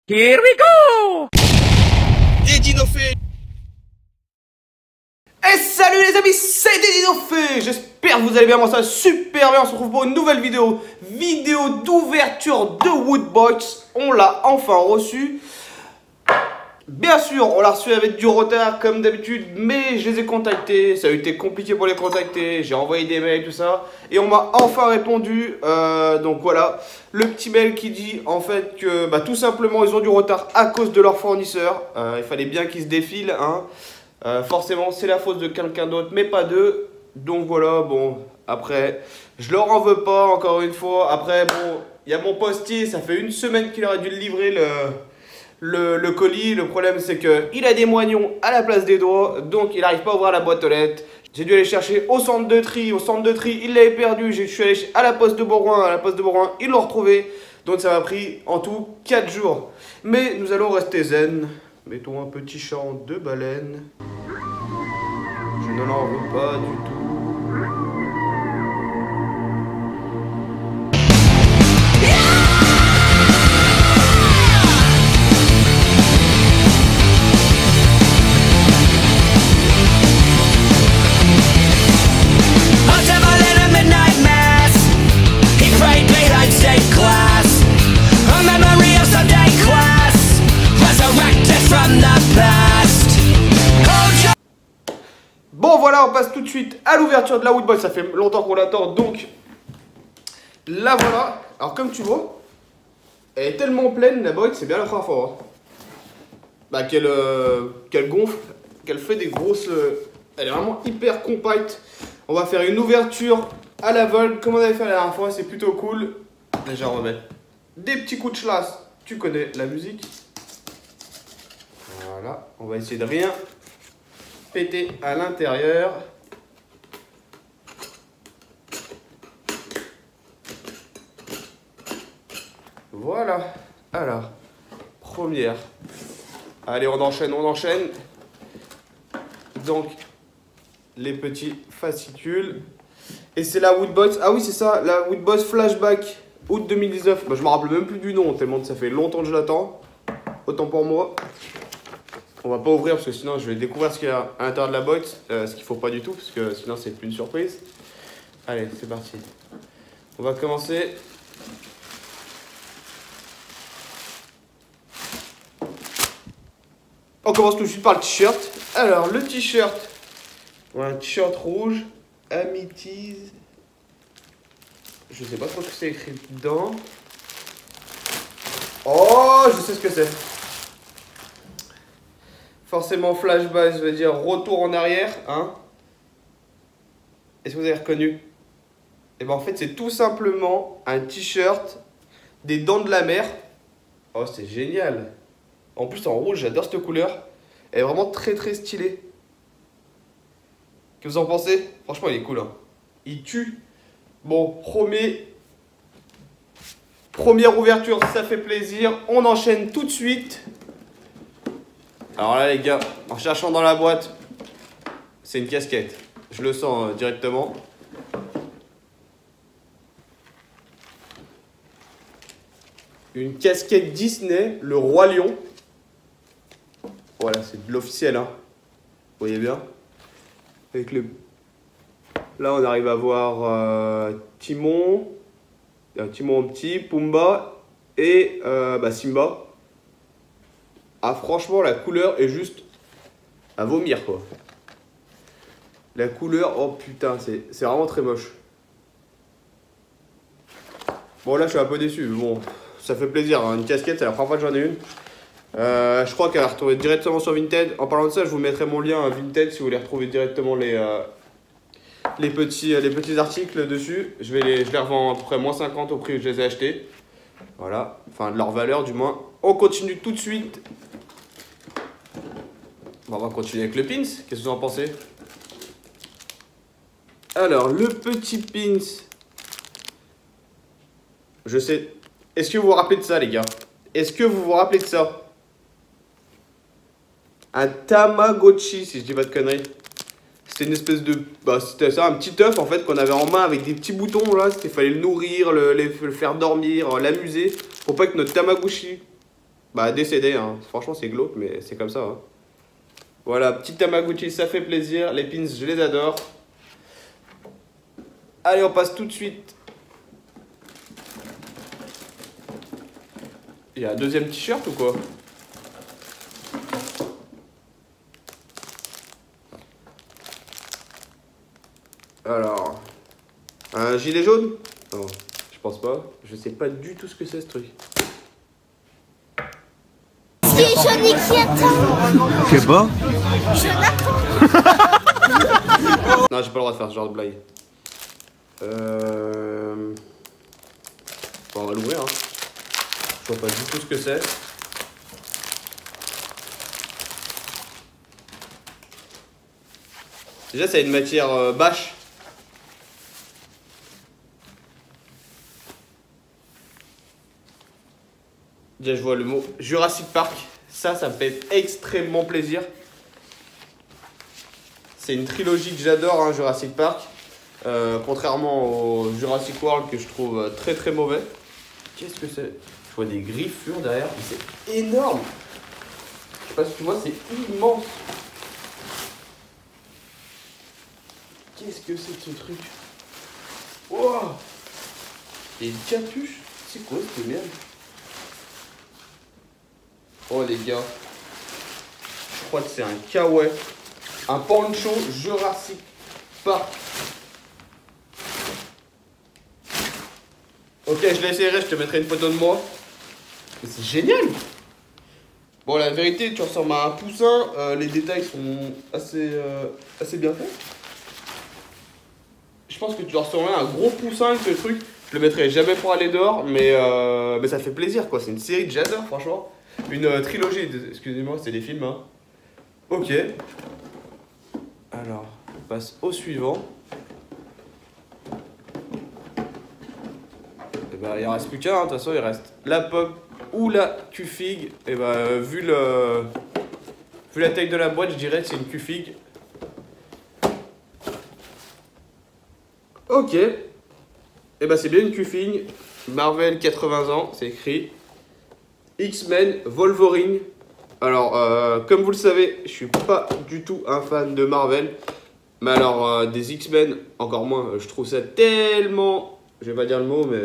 Here we go! Des Dinofées. Et salut les amis, c'est des Dinofées. J'espère que vous allez bien, moi ça va super bien. On se retrouve pour une nouvelle vidéo d'ouverture de Woodbox. On l'a enfin reçu. Bien sûr, on l'a reçu avec du retard comme d'habitude, mais je les ai contactés. Ça a été compliqué pour les contacter. J'ai envoyé des mails, tout ça, et on m'a enfin répondu. Donc voilà, le petit mail qui dit en fait que tout simplement ils ont du retard à cause de leur fournisseur. Il fallait bien qu'ils se défilent, hein. Forcément, c'est la faute de quelqu'un d'autre, mais pas d'eux. Donc voilà, bon, après, je leur en veux pas encore une fois. Après, bon, il y a mon postier, ça fait une semaine qu'il aurait dû le livrer le colis. Le problème c'est que il a des moignons à la place des doigts, donc il n'arrive pas à ouvrir la boîte aux lettres. J'ai dû aller chercher au centre de tri, il l'avait perdu. Je suis allé à la poste de Bourgoin, ils l'ont retrouvé. Donc ça m'a pris en tout 4 jours. Mais nous allons rester zen. Mettons un petit chant de baleine. Je ne l'en veux pas du tout. Bon voilà, on passe tout de suite à l'ouverture de la Woodbox. Ça fait longtemps qu'on l'attend, donc là voilà. Alors comme tu vois, elle est tellement pleine la box, c'est bien la première fois, hein. Qu'elle gonfle, qu'elle fait des grosses... elle est vraiment hyper compacte. On va faire une ouverture à la vol comme on avait fait la dernière fois, c'est plutôt cool. Déjà on va mettre des petits coups de chlasse, tu connais la musique. Voilà, on va essayer de rien péter à l'intérieur. Voilà. Alors, première. Allez, on enchaîne. Donc, les petits fascicules. Et c'est la Woodbox. Ah oui, c'est ça, la Woodbox Flashback août 2019. Je me rappelle même plus du nom, tellement ça fait longtemps que je l'attends. Autant pour moi. On va pas ouvrir parce que sinon je vais découvrir ce qu'il y a à l'intérieur de la box, ce qu'il faut pas du tout parce que sinon c'est plus une surprise. Allez, c'est parti. On va commencer. On commence tout de suite par le t-shirt. Alors le t-shirt, un t-shirt rouge, Amities. Je sais pas trop ce que c'est écrit dedans. Oh, je sais ce que c'est. Forcément flashback, ça veut dire retour en arrière, hein. Est-ce que vous avez reconnu? Et ben en fait c'est tout simplement un t-shirt des Dents de la Mer. Oh c'est génial. En plus en rouge, j'adore cette couleur. Elle est vraiment très stylée. Que vous en pensez? Franchement il est cool, hein. Il tue. Bon, première ouverture, ça fait plaisir. On enchaîne tout de suite. Alors là les gars, en cherchant dans la boîte, c'est une casquette. Je le sens directement. Une casquette Disney, le Roi Lion. Voilà, c'est de l'officiel, hein. Vous voyez bien. Avec le... Là on arrive à voir Timon. Timon petit, Pumba et Simba. Ah franchement la couleur est juste à vomir quoi. La couleur, oh putain, c'est vraiment très moche. Bon là je suis un peu déçu, mais bon, ça fait plaisir, hein. Une casquette, c'est la première fois que j'en ai une. Je crois qu'elle a retrouvé directement sur Vinted. En parlant de ça, je vous mettrai mon lien à Vinted si vous voulez retrouver directement les petits articles dessus. Je les revends à peu près moins 50 au prix où je les ai achetés. Voilà, enfin de leur valeur du moins. On continue tout de suite. On va continuer avec le pins. Qu'est-ce que vous en pensez? Alors, le petit pins. Je sais. Est-ce que vous vous rappelez de ça, les gars? Est-ce que vous vous rappelez de ça? Un Tamagotchi, si je dis pas de conneries. C'était une espèce de... c'était ça, un petit œuf, en fait, qu'on avait en main avec des petits boutons, là. Il fallait le nourrir, le faire dormir, l'amuser. Pour pas que notre Tamagotchi Bah décédé, hein. Franchement c'est glauque mais c'est comme ça. Hein. Voilà, petit Tamagotchi, ça fait plaisir. Les pins, je les adore. Allez, on passe tout de suite. Il y a un deuxième t-shirt ou quoi? Alors, un gilet jaune? Non, je pense pas. Je sais pas du tout ce que c'est ce truc. Keba? Non, j'ai pas le droit de faire ce genre de blague. Bon, on va l'ouvrir. Hein. Je vois pas du tout ce que c'est. Déjà, c'est une matière bâche. Déjà, je vois le mot Jurassic Park. Ça me fait extrêmement plaisir. C'est une trilogie que j'adore, hein, Jurassic Park. Contrairement au Jurassic World que je trouve très très mauvais. Qu'est-ce que c'est? Je vois des griffures derrière. C'est énorme. Je sais pas si tu vois, c'est immense. Qu'est-ce que c'est que ce truc? Wow. Et une capuche? C'est quoi cette merde? Oh les gars, je crois que c'est un kawaii, un poncho Jurassic Park. Ok, je l'essayerai, je te mettrai une photo de moi. Mais c'est génial. Bon, la vérité, tu ressembles à un poussin, les détails sont assez bien faits. Je pense que tu ressembles à un gros poussin avec ce truc. Je le mettrai jamais pour aller dehors, mais ça fait plaisir quoi. C'est une série que j'adore, franchement. Une trilogie, excusez-moi, c'est des films. Hein. Ok. Alors, on passe au suivant. Et bah, il en reste plus qu'un, de toute façon, il reste la pomme ou la Q-Fig. Et bah, vu la taille de la boîte, je dirais que c'est une Q-Fig. Ok. Et bah, c'est bien une Q-Fig. Marvel 80 ans, c'est écrit. X-Men, Wolverine. Alors, comme vous le savez, je suis pas du tout un fan de Marvel. Mais alors, des X-Men, encore moins. Je trouve ça tellement, je vais pas dire le mot, mais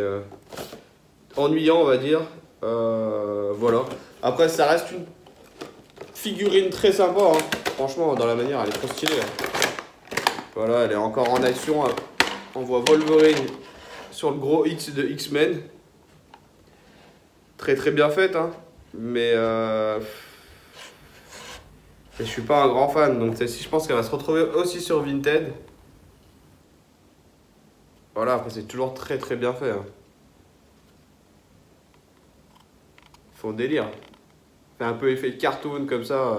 ennuyant, on va dire. Voilà. Après, ça reste une figurine très sympa. Hein. Franchement, dans la manière, elle est trop stylée. Hein. Voilà, elle est encore en action. On voit Wolverine sur le gros X de X-Men. Très très bien faite, hein. Mais je suis pas un grand fan, donc celle-ci je pense qu'elle va se retrouver aussi sur Vinted. Voilà, après c'est toujours très très bien fait. Hein. Faut délire. Fait un peu effet cartoon comme ça.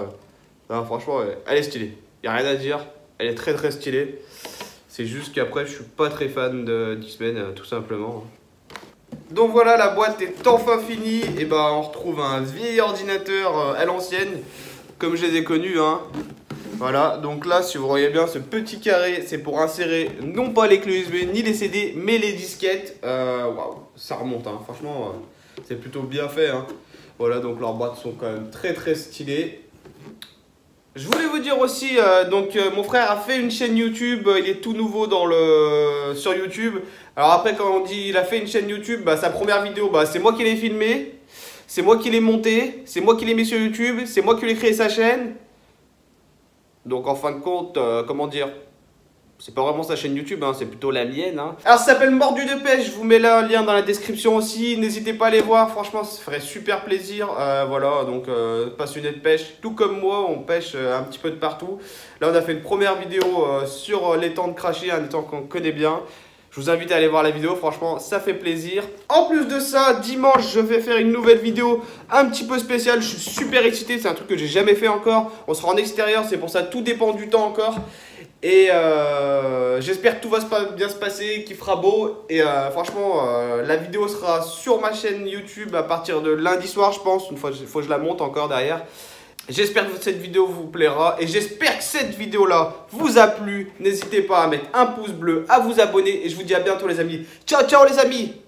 Non, franchement, elle est stylée. Y a rien à dire. Elle est très très stylée. C'est juste qu'après je suis pas très fan de X-Men, tout simplement. Donc voilà, la boîte est enfin finie. Et ben on retrouve un vieil ordinateur à l'ancienne, comme je les ai connus. Hein. Voilà, donc là, si vous voyez bien, ce petit carré, c'est pour insérer non pas les clés USB ni les CD, mais les disquettes. Waouh, ça remonte, hein. Franchement, c'est plutôt bien fait. Hein. Voilà, donc leurs boîtes sont quand même très très stylées. Je voulais vous dire aussi, mon frère a fait une chaîne YouTube, il est tout nouveau sur YouTube. Alors après, quand on dit il a fait une chaîne YouTube, bah, sa première vidéo, bah, c'est moi qui l'ai filmé, c'est moi qui l'ai monté, c'est moi qui l'ai mis sur YouTube, c'est moi qui l'ai créé sa chaîne. Donc en fin de compte, comment dire, c'est pas vraiment sa chaîne YouTube, hein, c'est plutôt la mienne. Hein. Alors ça s'appelle Mordu de pêche, je vous mets là un lien dans la description aussi. N'hésitez pas à aller voir, franchement ça ferait super plaisir. Voilà, donc passionné de pêche, tout comme moi, on pêche un petit peu de partout. Là on a fait une première vidéo sur l'étang de Crachy, un étang qu'on connaît bien. Je vous invite à aller voir la vidéo, franchement ça fait plaisir. En plus de ça, dimanche je vais faire une nouvelle vidéo un petit peu spéciale. Je suis super excité, c'est un truc que j'ai jamais fait encore. On sera en extérieur, c'est pour ça tout dépend du temps encore. Et j'espère que tout va bien se passer, qu'il fera beau. Et franchement, la vidéo sera sur ma chaîne YouTube à partir de lundi soir, je pense. Une fois, il faut que je la monte encore derrière. J'espère que cette vidéo vous plaira. Et j'espère que cette vidéo-là vous a plu. N'hésitez pas à mettre un pouce bleu, à vous abonner. Et je vous dis à bientôt les amis. Ciao, ciao les amis!